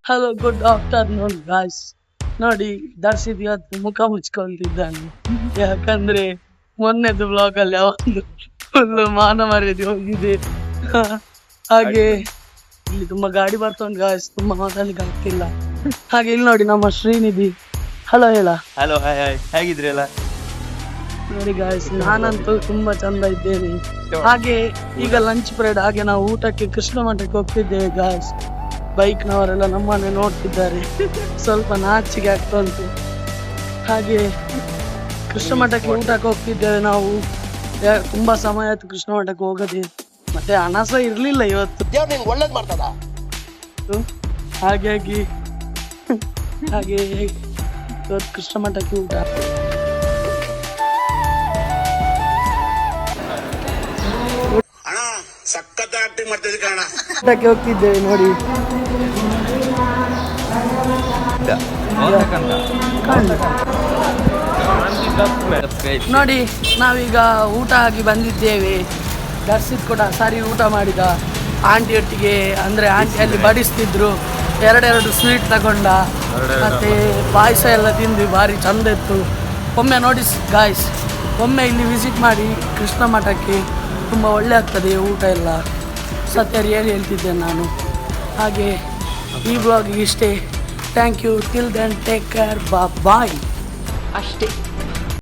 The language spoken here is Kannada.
Hello good afternoon guys. ನೋಡಿ ದರ್ಶಿತ್ ಇವತ್ತು ಮುಖ ಮುಚ್ಕೊಳ್ತಿದ್ದಾನೆ, ಯಾಕಂದ್ರೆ ಮೊನ್ನೆದು ಬ್ಲಾಗ್ ಅಲ್ಲಿ ಅವನು ಫುಲ್ ಮಾನ ಮರ್ಯಾದೆ ಹೋಗಿದೆ. ಹಾಗೆ ಇಲ್ಲಿ ತುಂಬಾ ಗಾಡಿ ಬರ್ತಾ ಉಂಟು ಗಾಯ್ಸ್, ತುಂಬಾ ಮಾತಾಡ್ಲಿಕ್ಕೆ ಆಗ್ತಿಲ್ಲ. ಹಾಗೆ ಇಲ್ಲಿ ನೋಡಿ ನಮ್ಮ ಶ್ರೀನಿಧಿ. ಹಲೋ ಹೇಳ. ಹಲೋ ಹಾಯ್ ಹಾಯ್, ಹೇಗಿದ್ರಿ ಎಲ್ಲ? ನೋಡಿ ಗಾಯ್ಸ್, ನಾನಂತೂ ತುಂಬಾ ಚಂದ ಇದ್ದೇನೆ. ಹಾಗೆ ಈಗ ಲಂಚ್ ಪೀರಿಯಡ್, ಹಾಗೆ ನಾವು ಊಟಕ್ಕೆ ಕೃಷ್ಣ ಮಠಕ್ಕೆ ಹೋಗ್ತಿದ್ದೇವೆ ಗಾಯ್ಸ್. ಬೈಕ್ನವರೆಲ್ಲ ನಮ್ಮನ್ನೇ ನೋಡ್ತಿದ್ದಾರೆ, ಸ್ವಲ್ಪ ನಾಚಿಕೆ ಆಗ್ತಾ ಉಂಟು. ಹಾಗೆ ಕೃಷ್ಣ ಮಠಕ್ಕೆ ಊಟಕ್ಕೆ ಹೋಗ್ತಿದ್ದೇವೆ ನಾವು. ತುಂಬಾ ಸಮಯ ಆಯ್ತು ಕೃಷ್ಣ ಮಠಕ್ಕೆ ಹೋಗದೆ, ಮತ್ತೆ ಹಣ ಸಹ ಇರ್ಲಿಲ್ಲ ಇವತ್ತು. ಒಳ್ಳೇದ್ ಮಾಡ್ತದ. ಹಾಗಾಗಿ ಇವತ್ತು ಕೃಷ್ಣ ಮಠಕ್ಕೆ ಊಟ. ಸಖತ್ ಆಕ್ಟಿಂಗ್ ಮಾಡ್ತಿದ್ದೆ ಕಾರಣ ಊಟಕ್ಕೆ ಹೋಗ್ತಿದ್ದೇವೆ ನೋಡಿ. ನೋಡಿ ನಾವೀಗ ಊಟ ಆಗಿ ಬಂದಿದ್ದೇವೆ. ದರ್ಶಿತ್ ಕೂಡ ಸರಿ ಊಟ ಮಾಡಿದ ಆಂಟಿಯೊಟ್ಟಿಗೆ, ಅಂದರೆ ಆಂಟಿ ಅಲ್ಲಿ ಬಡಿಸ್ತಿದ್ರು. ಎರಡೆರಡು ಸ್ವೀಟ್ ತಗೊಂಡ, ಮತ್ತೆ ಪಾಯಸ ಎಲ್ಲ ತಿಂದು ಭಾರಿ ಚಂದ ಇತ್ತು. ಒಮ್ಮೆ ನೋಡಿ ಗಾಯ್ಸ್, ಒಮ್ಮೆ ಇಲ್ಲಿ ವಿಸಿಟ್ ಮಾಡಿ ಕೃಷ್ಣ ಮಠಕ್ಕೆ, ತುಂಬ ಒಳ್ಳೆ ಆಗ್ತದೆ ಊಟ ಎಲ್ಲ. ಸತ್ಯ ರಿಯಲಿ ಹೇಳ್ತಿದ್ದೇನೆ ನಾನು. ಹಾಗೆ ಈ ಬ್ಲಾಗಿಗೆ ಇಷ್ಟೇ. Thank you. Till then take care, bye ಅಷ್ಟೇ.